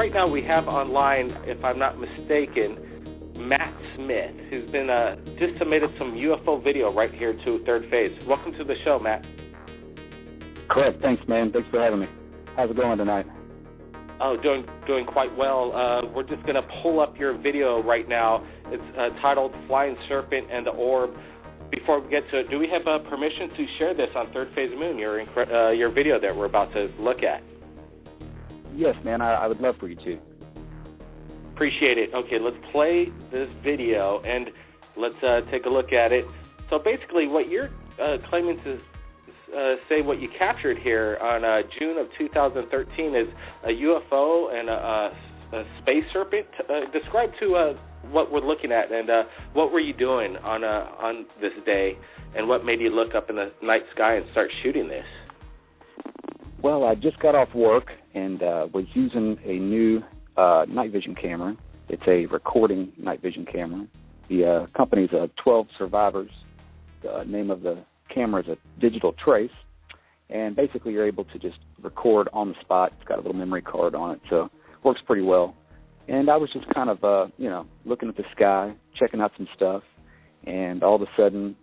right now we have online, if I'm not mistaken, Matt Smith, who's been just submitted some UFO video right here to Third Phase. Welcome to the show, Matt. Correct. Thanks, man. Thanks for having me. How's it going tonight? Oh, doing quite well. We're just going to pull up your video right now. It's titled Flying Serpent and the Orb. Before we get to it, do we have permission to share this on Thirdphaseofmoon, your video that we're about to look at? Yes, man. I would love for you to. Appreciate it. Okay, let's play this video and let's take a look at it. So basically what you're claiming to say what you captured here on June of 2013 is a UFO and a space serpent. Describe to what we're looking at and what were you doing on this day and what made you look up in the night sky and start shooting this? Well, I just got off work and was using a new night vision camera. It's a recording night vision camera. The company's 12 Survivors. The name of the camera is a digital trace, and basically you're able to just record on the spot. It's got a little memory card on it, so it works pretty well. And I was just kind of, looking at the sky, checking out some stuff, and all of a sudden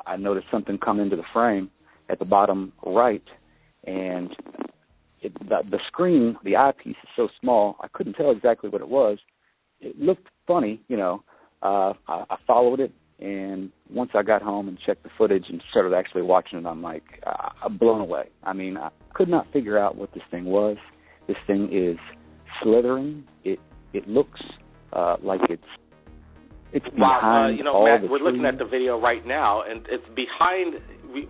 I noticed something come into the frame at the bottom right, and the screen, the eyepiece is so small, I couldn't tell exactly what it was. It looked funny, I followed it, and once I got home and checked the footage and started actually watching it, I'm like, I'm blown away. I mean, I could not figure out what this thing was. This thing is slithering. It looks like it's behind Matt, the we're trees. Looking at the video right now, and it's behind.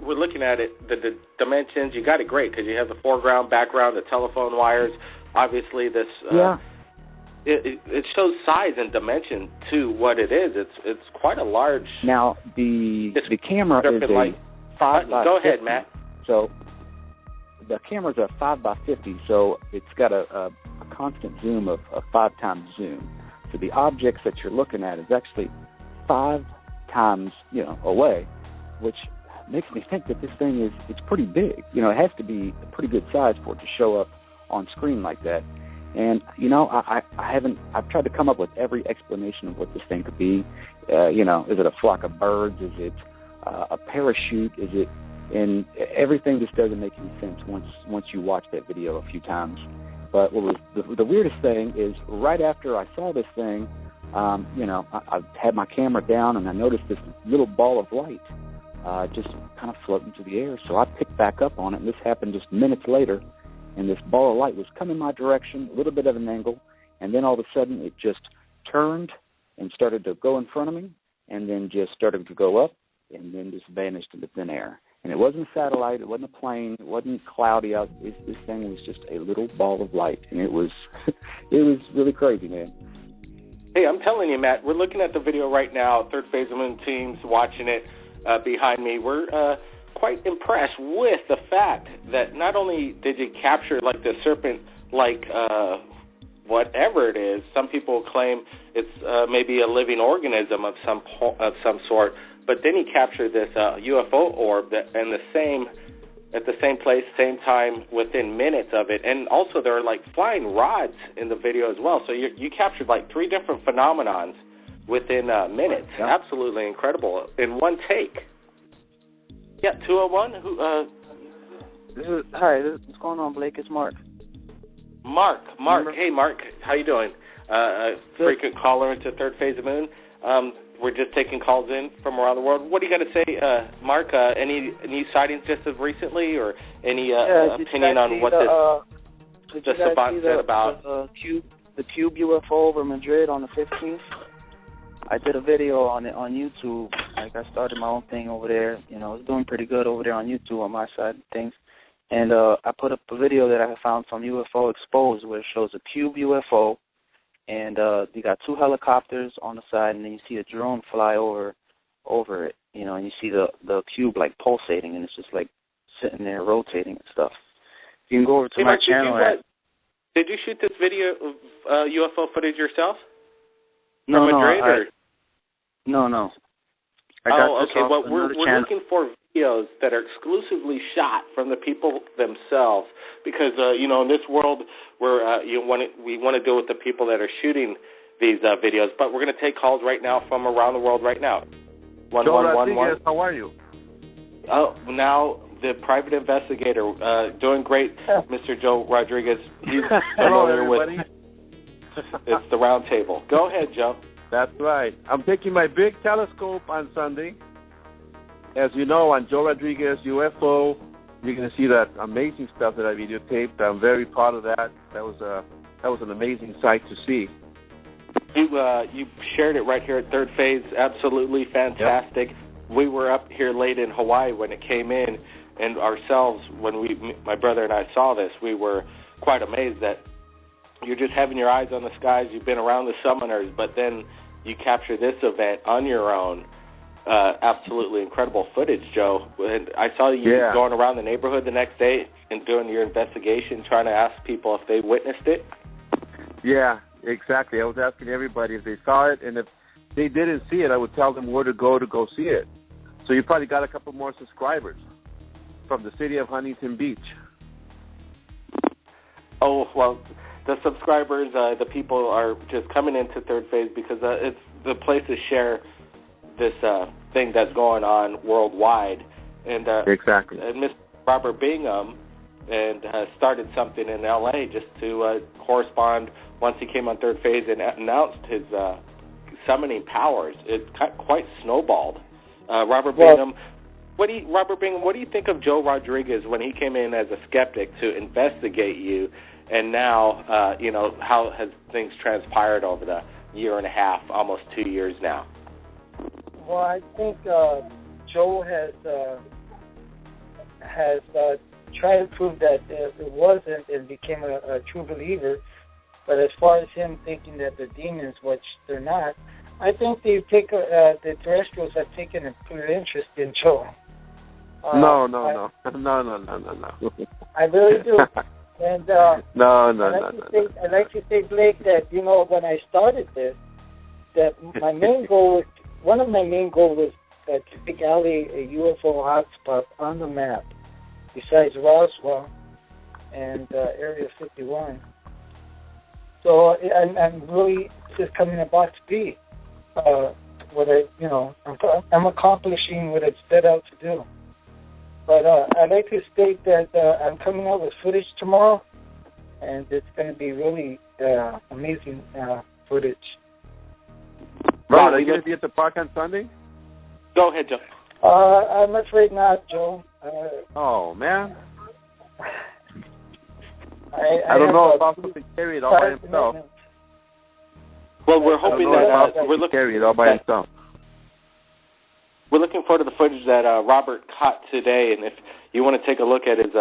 We're looking at it, the dimensions. You got it great because you have the foreground, background, the telephone wires. Obviously, this it shows size and dimension to what it is. It's quite a large. Now the camera is a 5 by 50. Go ahead, Matt. So the camera's a 5 by 50, so it's got a constant zoom of a 5 times zoom. So the objects that you're looking at is actually 5 times away, which makes me think that this thing it's pretty big. It has to be a pretty good size for it to show up on screen like that. And I've tried to come up with every explanation of what this thing could be. Is it a flock of birds? Is it a parachute? Is it? And everything just doesn't make any sense once you watch that video a few times. But what was the weirdest thing is right after I saw this thing, I had my camera down and I noticed this little ball of light just kind of floating through the air. So I picked back up on it, and this happened just minutes later. And this ball of light was coming my direction, a little bit of an angle, and then all of a sudden it just turned and started to go in front of me, and then just started to go up, and then just vanished into thin air. And it wasn't a satellite, it wasn't a plane, it wasn't cloudy out. This thing was just a little ball of light, and it was really crazy, man. Hey, I'm telling you, Matt, we're looking at the video right now. Thirdphaseofmoon team's watching it behind me. We're quite impressed with the fact that not only did you capture like the serpent, like whatever it is. Some people claim it's maybe a living organism of some sort. But then he captured this UFO orb at the same place, same time, within minutes of it. And also there are like flying rods in the video as well. So you captured like 3 different phenomenons within minutes. Yeah. Absolutely incredible in one take. Yeah, 201. What's going on, Blake? It's Mark. Mark. Hey, Mark. How you doing? Frequent caller into Thirdphaseofmoon. We're just taking calls in from around the world. What do you got to say, Mark? Any new sightings just of recently, or any opinion on what the savant said about the Cube UFO over Madrid on the 15th? I did a video on it on YouTube. Like, I started my own thing over there. It's doing pretty good over there on YouTube on my side of things. And I put up a video that I found from UFO Exposed where it shows a Cube UFO. And you got 2 helicopters on the side, and then you see a drone fly over it, and you see the cube like pulsating, and it's just like sitting there rotating and stuff. You can go over to my channel. Did you shoot this video of UFO footage yourself? No. Madrid, No. Okay. Well, we're looking for videos that are exclusively shot from the people themselves, because in this world where we want to deal with the people that are shooting these videos. But we're going to take calls right now from around the world right now. Joe Rodriguez, how are you? Oh, now the private investigator, doing great, Mr. Joe Rodriguez. He's Hello, everybody. It's the round table. Go ahead, Joe. That's right. I'm taking my big telescope on Sunday. As you know, on Joe Rodriguez UFO, you're going to see that amazing stuff that I videotaped. I'm very proud of that. That was an amazing sight to see. You shared it right here at Third Phase. Absolutely fantastic. Yep. We were up here late in Hawaii when it came in, and ourselves, when my brother and I saw this, we were quite amazed that you're just having your eyes on the skies. You've been around the summoners, but then you capture this event on your own. Absolutely incredible footage, Joe. And I saw you going around the neighborhood the next day and doing your investigation, trying to ask people if they witnessed it. Yeah, exactly. I was asking everybody if they saw it, and if they didn't see it, I would tell them where to go see it. So you probably got a couple more subscribers from the city of Huntington Beach. Oh, well, the subscribers, the people are just coming into Third Phase because it's the place to share this thing that's going on worldwide. And exactly. And Mr. Robert Bingham started something in L.A. just to correspond once he came on Third Phase and announced his summoning powers. It quite snowballed. Robert Bingham, what do you think of Joe Rodriguez when he came in as a skeptic to investigate you, and now how has things transpired over the year and a half, almost 2 years now? Well, I think Joe has tried to prove that it wasn't and became a true believer. But as far as him thinking that the demons, which they're not, I think the terrestrials have taken a clear interest in Joe. No. I really do. And No. I'd like to say, Blake, that when I started this, that my main goal was to make LA a UFO hotspot on the map, besides Roswell and Area 51. So I'm really just coming about to be I'm accomplishing what it's set out to do. But I'd like to state that I'm coming out with footage tomorrow, and it's going to be really amazing footage. Robert, are you going to be at the park on Sunday? Go ahead, Joe. I'm afraid not, Joe. Oh, man. I don't know if Austin can carry it all by himself. Well, we're hoping that we're looking carry it all by himself. We're looking forward to the footage that Robert caught today, and if you want to take a look at his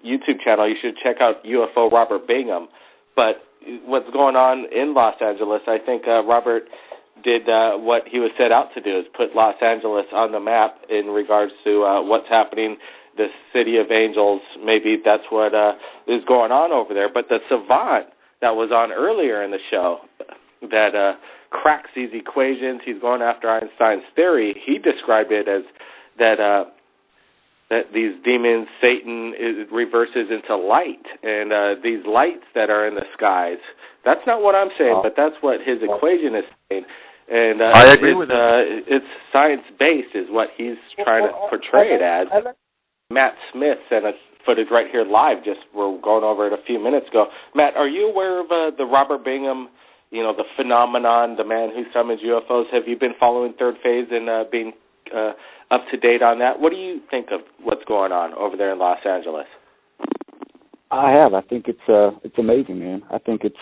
YouTube channel, you should check out UFO Robert Bingham. But what's going on in Los Angeles, I think Robert did what he was set out to do, is put Los Angeles on the map in regards to what's happening, the City of Angels. Maybe that's what is going on over there. But the savant that was on earlier in the show that cracks these equations, he's going after Einstein's theory, he described it as that these demons, Satan, reverses into light, and these lights that are in the skies. That's not what I'm saying, but that's what his equation is saying. And I agree with that. It's science-based is what he's trying to portray it as. Matt Smith sent us footage right here live, we're going over it a few minutes ago. Matt, are you aware of the Robert Bingham, the phenomenon, the man who summons UFOs? Have you been following Third Phase and being up to date on that? What do you think of what's going on over there in Los Angeles? I have. I think it's amazing, man. I think it's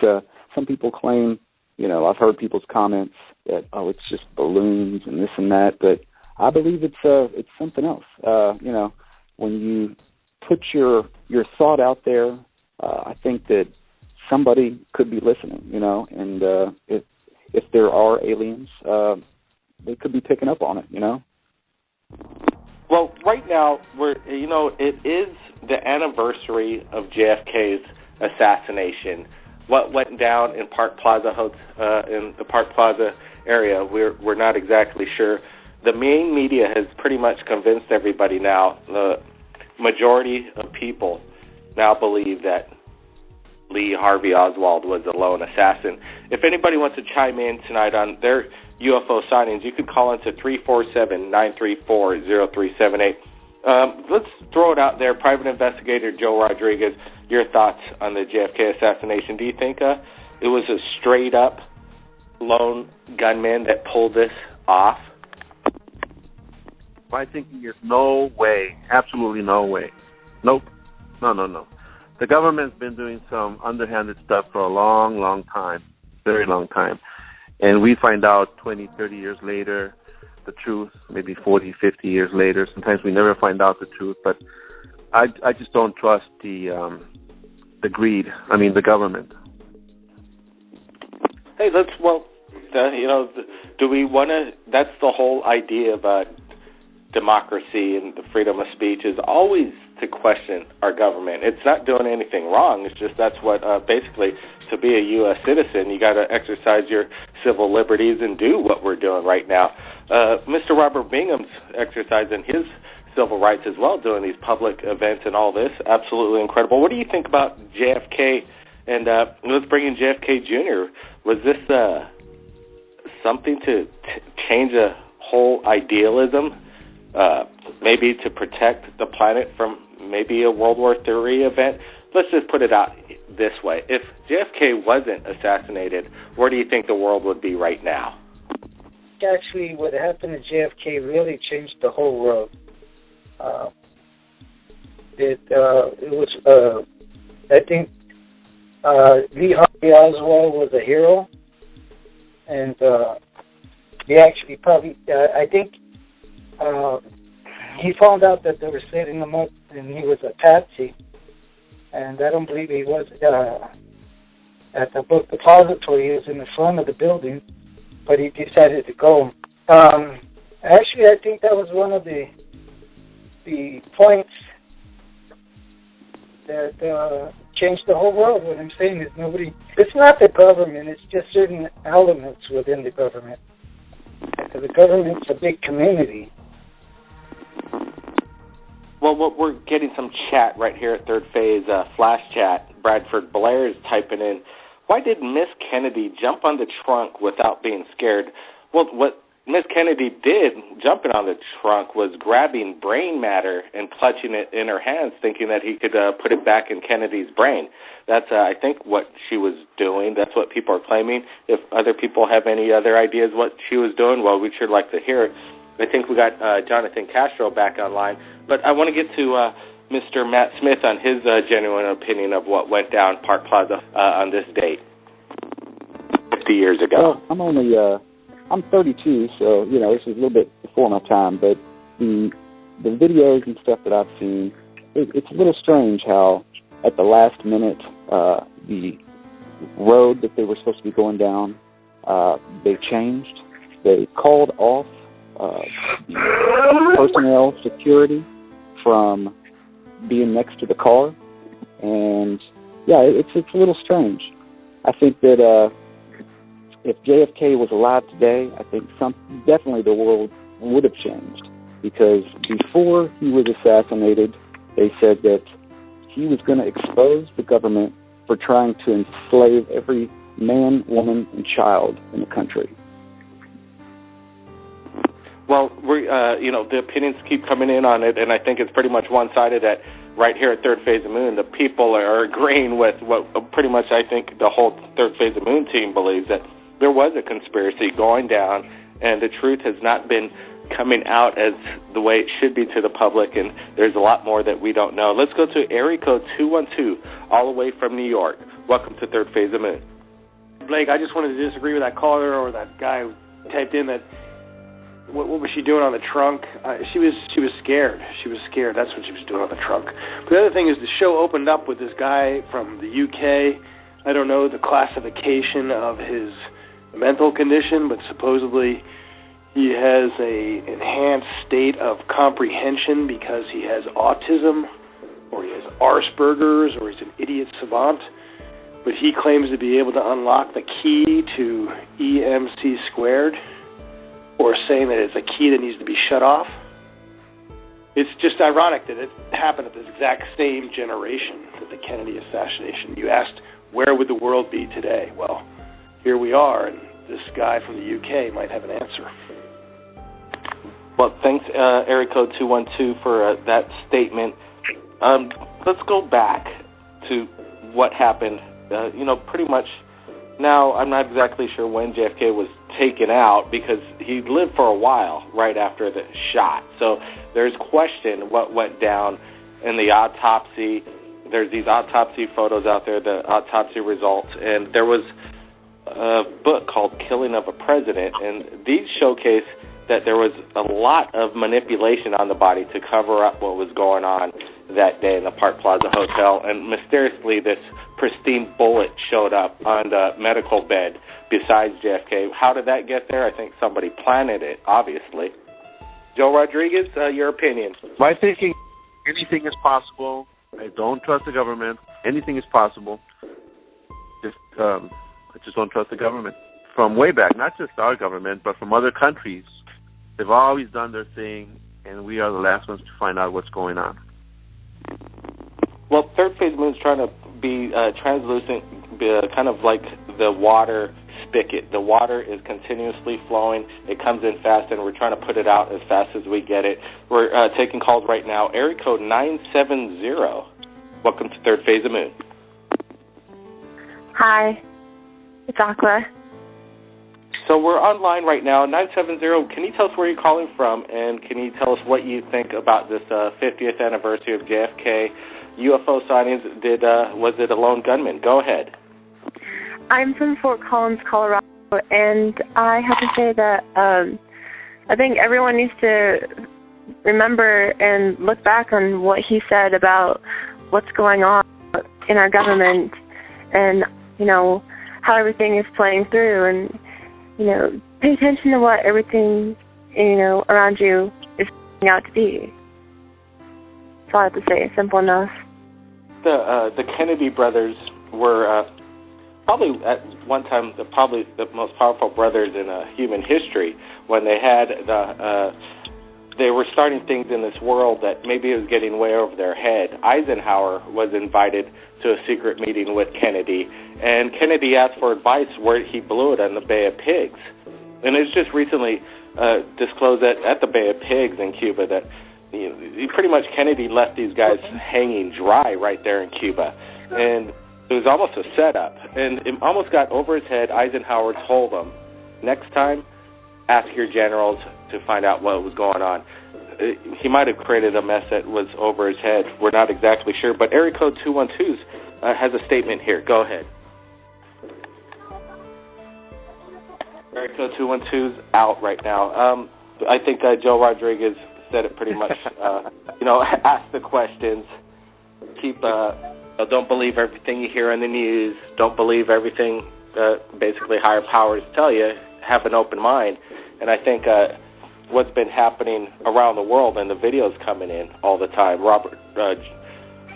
some people claim, I've heard people's comments that it's just balloons and this and that, but I believe it's something else. When you put your thought out there, I think that somebody could be listening, and if there are aliens, they could be picking up on it, Well, right now, it is the anniversary of JFK's assassination. What went down in Park Plaza in the Park Plaza area, we're not exactly sure. the main media has pretty much convinced everybody now. The majority of people now believe that Lee Harvey Oswald was a lone assassin. If anybody wants to chime in tonight on their UFO sightings, you could call into 347-934-0378. Let's throw it out there. Private investigator Joe Rodriguez, your thoughts on the JFK assassination. Do you think it was a straight-up lone gunman that pulled this off? My thinking is no way, absolutely no way. Nope, no. The government's been doing some underhanded stuff for a long, long time, very long time. And we find out 20, 30 years later the truth, maybe 40, 50 years later. Sometimes we never find out the truth, but I just don't trust the greed, the government. Hey, do we want to, that's the whole idea of democracy and the freedom of speech is always to question our government. It's not doing anything wrong. It's just that's what basically to be a U.S. citizen, you got to exercise your civil liberties and do what we're doing right now. Mr. Robert Bingham's exercising his civil rights as well, doing these public events and all this. Absolutely incredible. What do you think about JFK? And let's bring in JFK Jr. Was this something to change a whole idealism? Maybe to protect the planet from maybe a World War III event? Let's just put it out this way. If JFK wasn't assassinated, where do you think the world would be right now? Actually, what happened to JFK really changed the whole world. It was, I think, Lee Harvey Oswald was a hero, and he actually probably, I think, he found out that they were setting him up, and he was a patsy. And I don't believe he was at the book depository. He was in the front of the building, but he decided to go. Actually, I think that was one of the points that changed the whole world. What I'm saying is it's not the government, it's just certain elements within the government. Because the government's a big community. Well, we're getting some chat right here at Third Phase, flash chat. Bradford Blair is typing in, why did Miss Kennedy jump on the trunk without being scared? Well, what Miss Kennedy did, jumping on the trunk, was grabbing brain matter and clutching it in her hands, thinking that he could put it back in Kennedy's brain. That's, I think, what she was doing. That's what people are claiming. If other people have any other ideas what she was doing, well, we'd sure like to hear it. I think we got Jonathan Castro back online. But I want to get to Mr. Matt Smith on his genuine opinion of what went down Park Plaza on this date 50 years ago. Well, I'm 32, so, this is a little bit before my time, but the videos and stuff that I've seen, it's a little strange how at the last minute the road that they were supposed to be going down, they changed. They called off personnel security from being next to the car, and it's a little strange. I think that if JFK was alive today, I think definitely the world would have changed, because before he was assassinated, they said that he was going to expose the government for trying to enslave every man, woman, and child in the country. Well, the opinions keep coming in on it, and I think it's pretty much one-sided that right here at Third Phase of Moon, the people are agreeing with what pretty much I think the whole Third Phase of Moon team believes, that there was a conspiracy going down, and the truth has not been coming out as the way it should be to the public, and there's a lot more that we don't know. Let's go to area code 212, all the way from New York. Welcome to Third Phase of Moon. Blake, I just wanted to disagree with that caller or that guy who typed in that what was she doing on the trunk? She was scared. She was scared. That's what she was doing on the trunk. But the other thing is the show opened up with this guy from the UK. I don't know the classification of his mental condition, but supposedly he has a enhanced state of comprehension because he has autism, or he has Asperger's, or he's an idiot savant. But he claims to be able to unlock the key to EMC squared. or saying that it's a key that needs to be shut off. It's just ironic that it happened at this exact same generation, that the Kennedy assassination. You asked, where would the world be today? Well, here we are, and this guy from the UK might have an answer. Well, thanks, area code 212, for that statement. Let's go back to what happened. Pretty much now, I'm not exactly sure when JFK was taken out, because he lived for a while right after the shot. So there's question what went down in the autopsy. There's these autopsy photos out there, the autopsy results, and there was a book called Killing of a President, and these showcase that there was a lot of manipulation on the body to cover up what was going on that day in the Park Plaza Hotel, and mysteriously this pristine bullet showed up on the medical bed besides JFK. How did that get there? I think somebody planted it, obviously. Joe Rodriguez, your opinion? My thinking, anything is possible. I don't trust the government. Anything is possible. I just don't trust the government. From way back, not just our government, but from other countries, they've always done their thing, and we are the last ones to find out what's going on. Well, Third Phase Moon's trying to be translucent, kind of like the water spigot. The water is continuously flowing. It comes in fast, and we're trying to put it out as fast as we get it. We're taking calls right now. Area code 970. Welcome to Third Phase of Moon. Hi, it's Aqua. So we're online right now. 970, can you tell us where you're calling from, and can you tell us what you think about this 50th anniversary of JFK? UFO sightings, was it a lone gunman? Go ahead. I'm from Fort Collins, Colorado, and I have to say that I think everyone needs to remember and look back on what he said about what's going on in our government and, how everything is playing through, and, pay attention to what everything, around you is turning out to be. That's all I have to say. Simple enough. The Kennedy brothers were probably at one time probably the most powerful brothers in human history, when they had they were starting things in this world that maybe it was getting way over their head. Eisenhower was invited to a secret meeting with Kennedy, and Kennedy asked for advice where he blew it on the Bay of Pigs. And it's just recently disclosed that at the Bay of Pigs in Cuba that pretty much Kennedy left these guys hanging dry right there in Cuba. And it was almost a setup. And it almost got over his head. Eisenhower told him, next time, ask your generals to find out what was going on. He might have created a mess that was over his head. We're not exactly sure. But area code 212 has a statement here. Go ahead. Area code 212's out right now. I think Joe Rodriguez said it pretty much. Ask the questions. Don't believe everything you hear on the news. Don't believe everything basically higher powers tell you. Have an open mind. And I think what's been happening around the world, and the videos coming in all the time,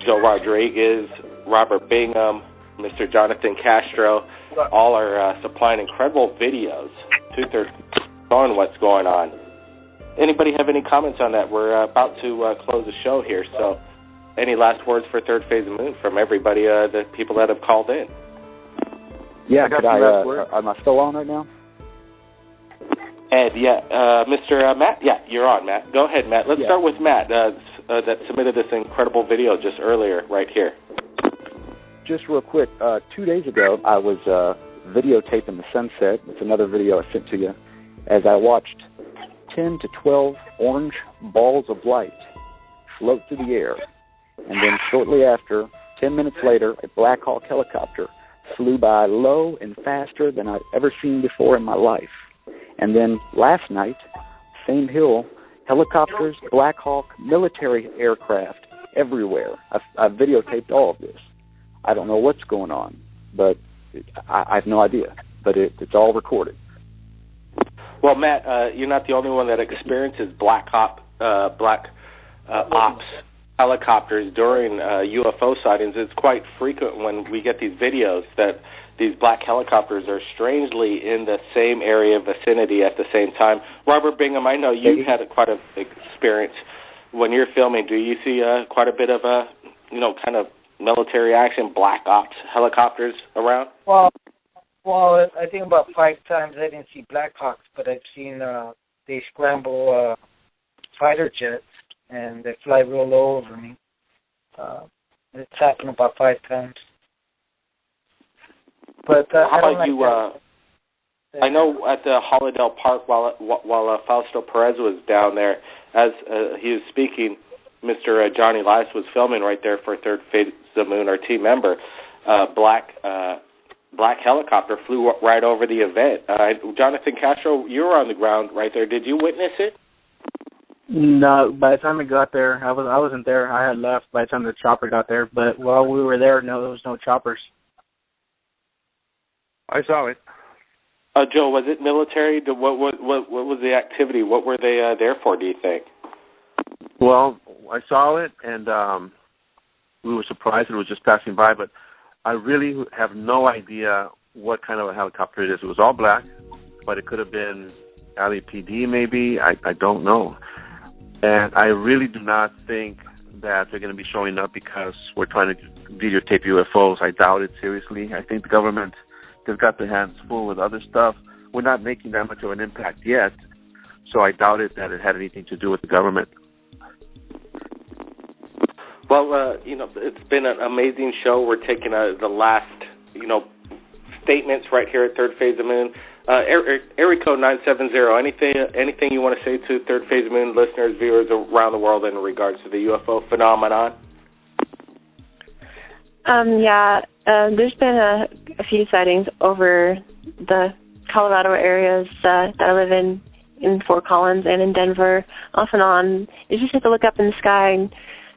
Joe Rodriguez, Robert Bingham, Mr. Jonathan Castro, all are supplying incredible videos to showing what's going on. Anybody have any comments on that? We're about to close the show here, so any last words for Third Phase of Moon from everybody, the people that have called in? Yeah, am I still on right now? Ed, yeah. Mr. Matt? Yeah, you're on, Matt. Go ahead, Matt. Let's start with Matt that submitted this incredible video just earlier right here. Just real quick, 2 days ago, I was videotaping the sunset. It's another video I sent to you, as I watched 10 to 12 orange balls of light float through the air. And then shortly after, 10 minutes later, a Black Hawk helicopter flew by low and faster than I've ever seen before in my life. And then last night, same hill, helicopters, Black Hawk, military aircraft everywhere. I've videotaped all of this. I don't know what's going on, but I have no idea. But it's all recorded. Well, Matt, you're not the only one that experiences Black Ops helicopters during UFO sightings. It's quite frequent when we get these videos that these black helicopters are strangely in the same area vicinity at the same time. Robert Bingham, I know you've had quite a experience when you're filming. Do you see quite a bit of kind of military action, black ops helicopters around? Well, I think about 5 times I didn't see Black Hawks, but I've seen they scramble fighter jets and they fly real low over me. It's happened about 5 times. But how about you? I know at the Holidale Park while Fausto Perez was down there, as he was speaking, Mr. Johnny Lice was filming right there for Third Phase of Moon, our team member. Black helicopter flew right over the event. Jonathan Castro, you were on the ground right there. Did you witness it? No, by the time it got there, I wasn't there. I had left by the time the chopper got there. But while we were there, no, there was no choppers. I saw it. Joe, was it military? What was the activity? What were they there for, do you think? Well, I saw it, and we were surprised it was just passing by, but I really have no idea what kind of a helicopter it is. It was all black, but it could have been LAPD maybe. I don't know. And I really do not think that they're going to be showing up because we're trying to videotape UFOs. I doubt it, seriously. I think the government has got their hands full with other stuff. We're not making that much of an impact yet, so I doubt it that it had anything to do with the government. Well, it's been an amazing show. We're taking the last, statements right here at Third Phase of Moon. Area code 970. Anything you want to say to Third Phase of Moon listeners, viewers around the world in regards to the UFO phenomenon? There's been a few sightings over the Colorado areas that I live in Fort Collins and in Denver, off and on. You just have to look up in the sky and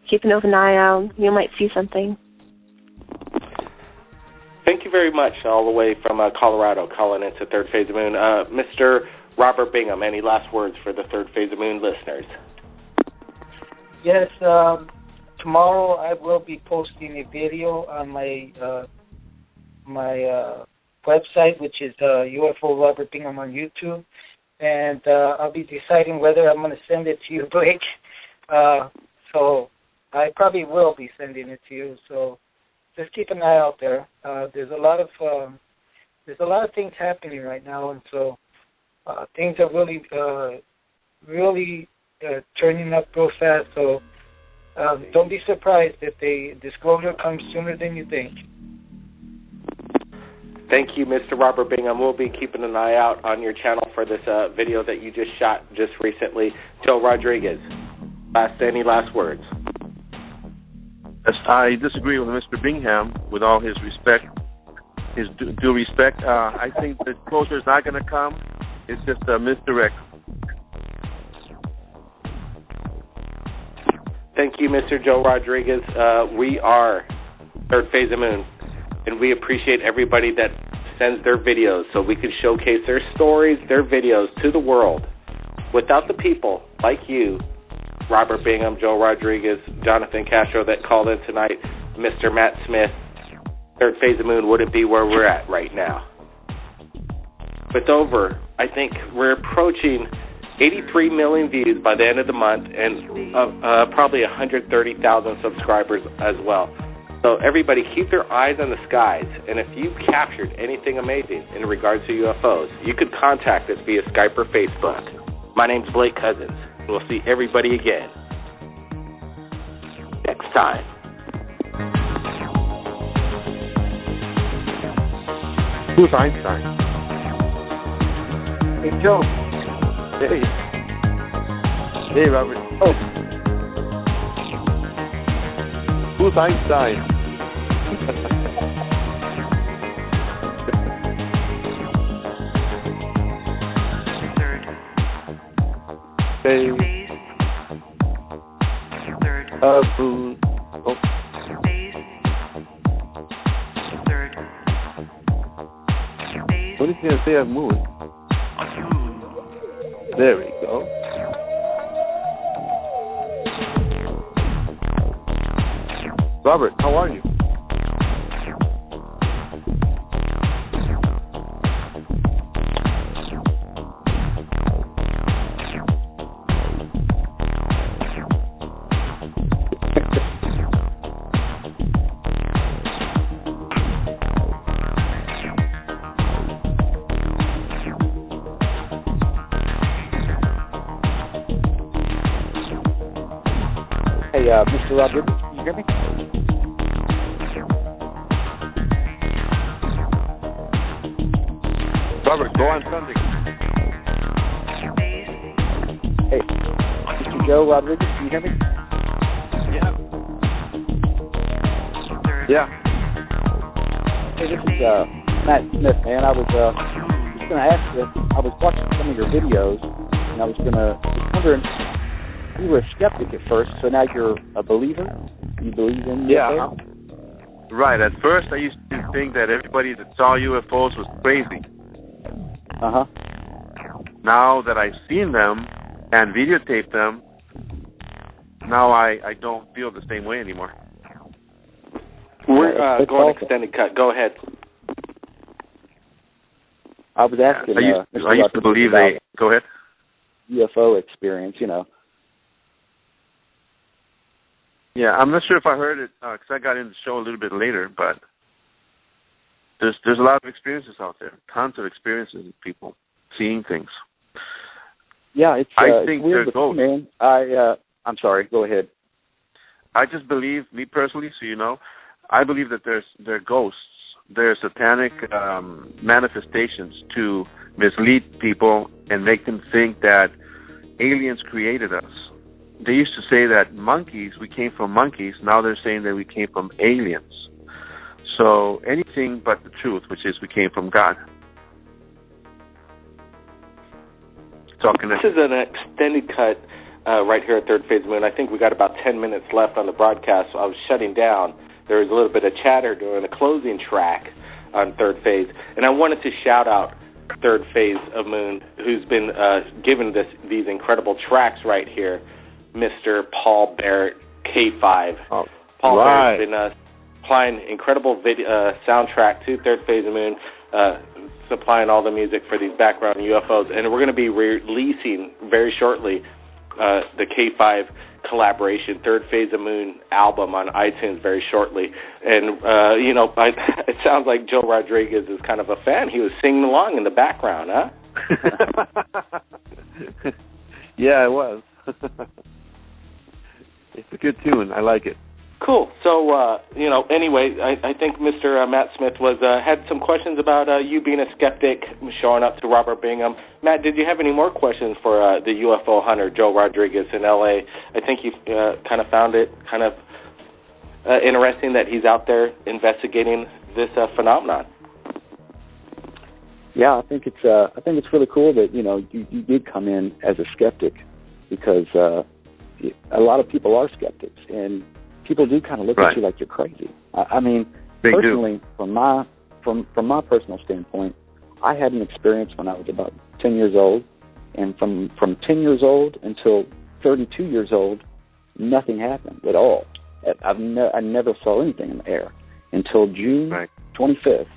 keep an open eye out. You might see something. Thank you very much, all the way from Colorado, calling into Third Phase of Moon. Mr. Robert Bingham, any last words for the Third Phase of Moon listeners? Yes, tomorrow I will be posting a video on my website, which is UFO Robert Bingham on YouTube, and I'll be deciding whether I'm going to send it to you, Blake. So I probably will be sending it to you. So just keep an eye out there. There's a lot of things happening right now, and so things are really turning up real fast. So don't be surprised if the disclosure comes sooner than you think. Thank you, Mr. Robert Bingham. We'll be keeping an eye out on your channel for this video that you just shot just recently. Joe Rodriguez, any last words? Yes, I disagree with Mr. Bingham with all his respect, his due respect. I think the closure is not going to come. It's just a misdirect. Thank you, Mr. Joe Rodriguez. We are Third Phase of Moon, and we appreciate everybody that sends their videos so we can showcase their stories, their videos to the world. Without the people like you, Robert Bingham, Joe Rodriguez, Jonathan Castro that called in tonight, Mr. Matt Smith, Third Phase of Moon wouldn't be where we're at right now. With I think we're approaching 83 million views by the end of the month and probably 130,000 subscribers as well. So everybody keep their eyes on the skies, and if you captured anything amazing in regards to UFOs, you could contact us via Skype or Facebook. My name's Blake Cousins. We'll see everybody again next time. Who's Einstein? Hey, Joe. Hey. Hey, Robert. Oh. Who's Einstein? Hey. Food. Oh. What is he going to say of moon? There we go. Robert, how are you? Hey, Mr. Rodriguez, can you hear me? Robert, go on Sunday. Hey, Mr. Joe Rodriguez, can you hear me? Yeah. Hey, this is Matt Smith, man. I was just going to ask you, I was watching some of your videos, and I was wondering, you were a skeptic at first, so now you're a believer? You believe in UFOs? Right. At first, I used to think that everybody that saw UFOs was crazy. Uh-huh. Now that I've seen them and videotaped them, now I don't feel the same way anymore. We're going extended cut. Go ahead. I was asking. I used to believe they. Go ahead. UFO experience, you know. Yeah, I'm not sure if I heard it because I got in the show a little bit later, but there's a lot of experiences out there, tons of experiences of people seeing things. Yeah, I think weird they're ghosts. Man. I'm sorry. Go ahead. I just believe, me personally, so you know, I believe that they're ghosts. They're satanic manifestations to mislead people and make them think that aliens created us. They used to say that we came from monkeys. Now they're saying that we came from aliens. So anything but the truth, which is we came from God. This is an extended cut right here at Third Phase Moon. I think we got about 10 minutes left on the broadcast, so I was shutting down. There was a little bit of chatter during the closing track on Third Phase, and I wanted to shout out Third Phase of Moon, who's been given these incredible tracks right here, Mr. Paul Barrett, K5. Oh, Paul right. Barrett's been supplying incredible soundtrack to Third Phase of Moon, supplying all the music for these background UFOs, and we're going to be releasing very shortly the K5 collaboration, Third Phase of Moon album on iTunes very shortly. And, it sounds like Joe Rodriguez is kind of a fan. He was singing along in the background, huh? Yeah, it was. It's a good tune. I like it. Cool. So, anyway, I think Mr. Matt Smith had some questions about you being a skeptic, showing up to Robert Bingham. Matt, did you have any more questions for the UFO hunter, Joe Rodriguez in L.A.? I think you kind of found it kind of interesting that he's out there investigating this phenomenon. Yeah, I think it's really cool that you did come in as a skeptic, because a lot of people are skeptics, and people do kind of look at you like you're crazy. I mean, they personally, do. from my personal standpoint, I had an experience when I was about 10 years old, and from 10 years old until 32 years old, nothing happened at all. I never saw anything in the air until June 25th.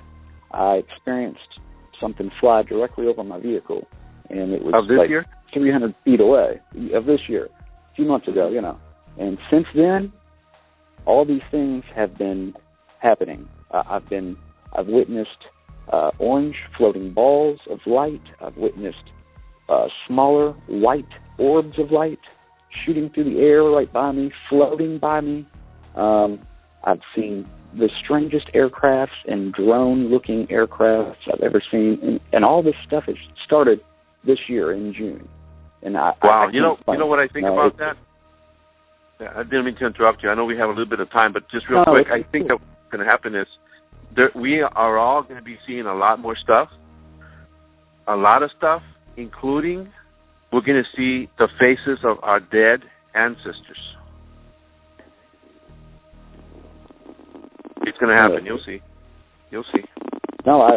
I experienced something fly directly over my vehicle, and it was like year? 300 feet away of this year, a few months ago, And since then, all these things have been happening. I've witnessed orange floating balls of light. I've witnessed smaller white orbs of light shooting through the air right by me, floating by me. I've seen the strangest aircrafts and drone-looking aircrafts I've ever seen, and all this stuff has started this year in June. And you know what I think about that? I didn't mean to interrupt you. I know we have a little bit of time, but just real quick, I think that what's going to happen is we are all going to be seeing a lot more stuff, a lot of stuff, including we're going to see the faces of our dead ancestors. It's going to happen. You'll see. No,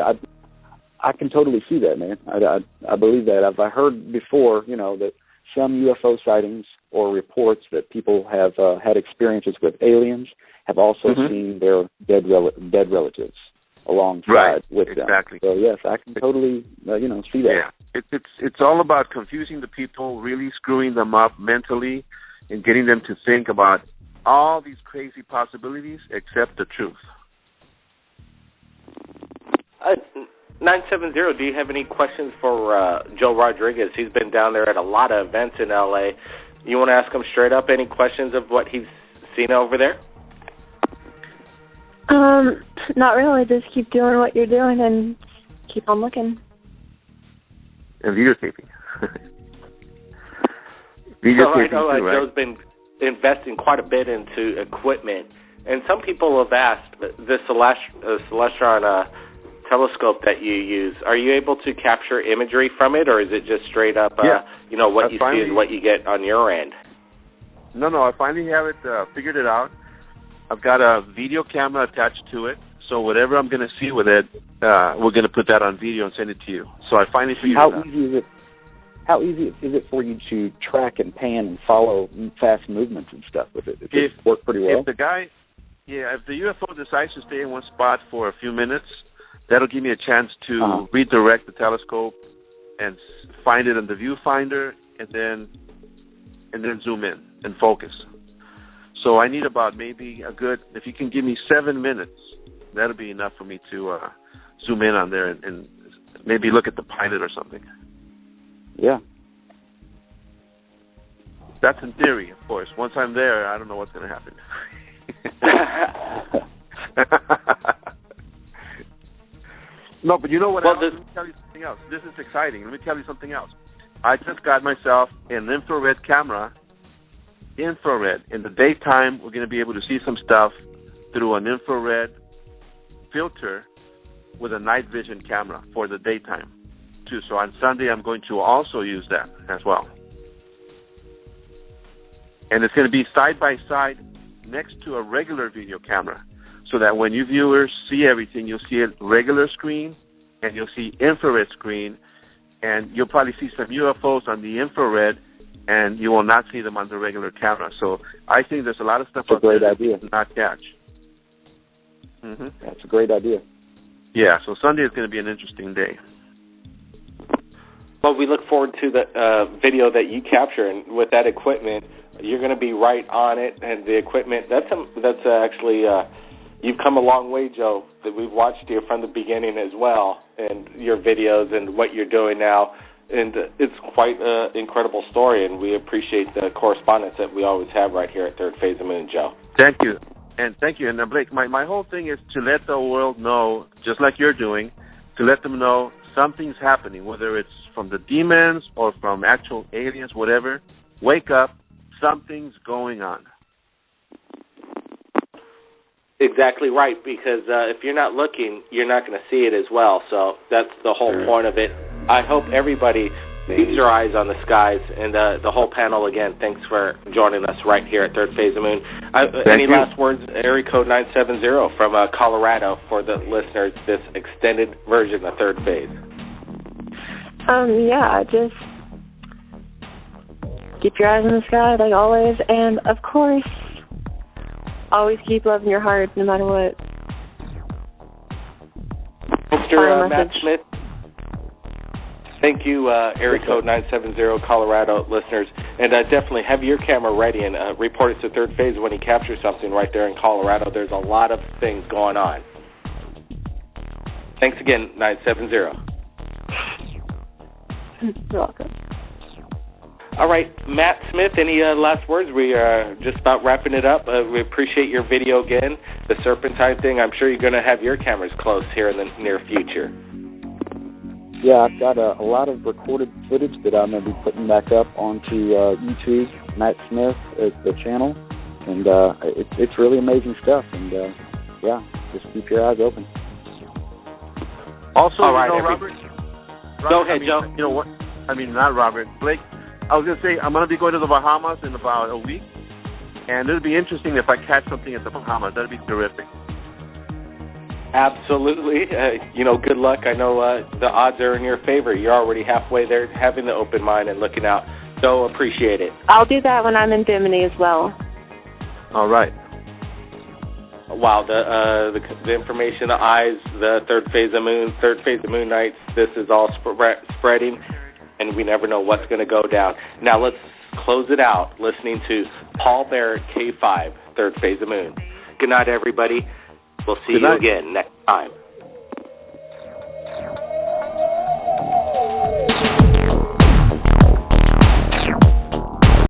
I can totally see that, man. I believe that. I've heard before, that some UFO sightings or reports that people have had experiences with aliens, have also seen their dead relatives alongside with them. Exactly. So yes, I can totally see that. Yeah, it's all about confusing the people, really screwing them up mentally, and getting them to think about all these crazy possibilities except the truth. 970, do you have any questions for Joe Rodriguez? He's been down there at a lot of events in L.A. You want to ask him straight up any questions of what he's seen over there? Not really. Just keep doing what you're doing and keep on looking. And videotaping. I know right? Joe's been investing quite a bit into equipment, and some people have asked the Celestron telescope that you use. Are you able to capture imagery from it, or is it just straight up? What you see is what you get on your end? No. I finally have it figured it out. I've got a video camera attached to it, so whatever I'm going to see with it, we're going to put that on video and send it to you. So I finally figured it out. How easy is it for you to track and pan and follow fast movements and stuff with it? Does it work pretty well? If the UFO decides to stay in one spot for a few minutes, that'll give me a chance to redirect the telescope and find it in the viewfinder, and then zoom in and focus. So I need about maybe if you can give me 7 minutes, that'll be enough for me to zoom in on there and maybe look at the pilot or something. Yeah. That's in theory, of course. Once I'm there, I don't know what's going to happen. No, but you know what? Let me tell you something else. This is exciting. Let me tell you something else. I just got myself an infrared camera. Infrared. In the daytime, we're going to be able to see some stuff through an infrared filter with a night vision camera for the daytime, too. So on Sunday, I'm going to also use that as well. And it's going to be side by side next to a regular video camera, so that when you viewers see everything, you'll see a regular screen and you'll see infrared screen, and you'll probably see some UFOs on the infrared, and you will not see them on the regular camera. So I think there's a lot of stuff out there that you not catch. That's a great idea. Yeah, so Sunday is going to be an interesting day. Well, we look forward to the video that you capture, and with that equipment, you're going to be right on it, and the equipment, that's actually, you've come a long way, Joe. That we've watched you from the beginning as well, and your videos and what you're doing now, and it's quite an incredible story, and we appreciate the correspondence that we always have right here at Third Phase of Moon, Joe. Thank you. And Blake, my whole thing is to let the world know, just like you're doing, to let them know something's happening, whether it's from the demons or from actual aliens, whatever. Wake up. Something's going on. Exactly right, because if you're not looking, you're not going to see it as well. So that's the whole point of it. I hope everybody keeps your eyes on the skies, and the whole panel, again, thanks for joining us right here at Third Phase of Moon. Any last words? Area code 970 from Colorado for the listeners, this extended version of Third Phase. Just keep your eyes on the sky, like always, and of course, always keep love in your heart, no matter what. Mr. Matt Smith, thank you, area code 970 Colorado listeners, and definitely have your camera ready and report it to Third Phase when he captures something right there in Colorado. There's a lot of things going on. Thanks again, 970. You're welcome. All right, Matt Smith, any last words? We are just about wrapping it up. We appreciate your video again, the Serpentine thing. I'm sure you're going to have your cameras close here in the near future. Yeah, I've got a lot of recorded footage that I'm going to be putting back up onto YouTube. Matt Smith is the channel, and it's really amazing stuff. And just keep your eyes open. Also, Robert. Go ahead, Joe. You know what? I mean, not Robert. Blake. I was going to say, I'm going to be going to the Bahamas in about a week, and it'll be interesting if I catch something at the Bahamas. That'd be terrific. Absolutely. Good luck. I know the odds are in your favor. You're already halfway there, having the open mind and looking out So appreciate it. I'll do that when I'm in Bimini as well. All right. Wow, the information, the eyes, the third phase of moon nights, this is all spreading, and we never know what's going to go down. Now let's close it out listening to Paul Barrett, K5, third phase of moon. Good night, everybody. We'll see you again next time.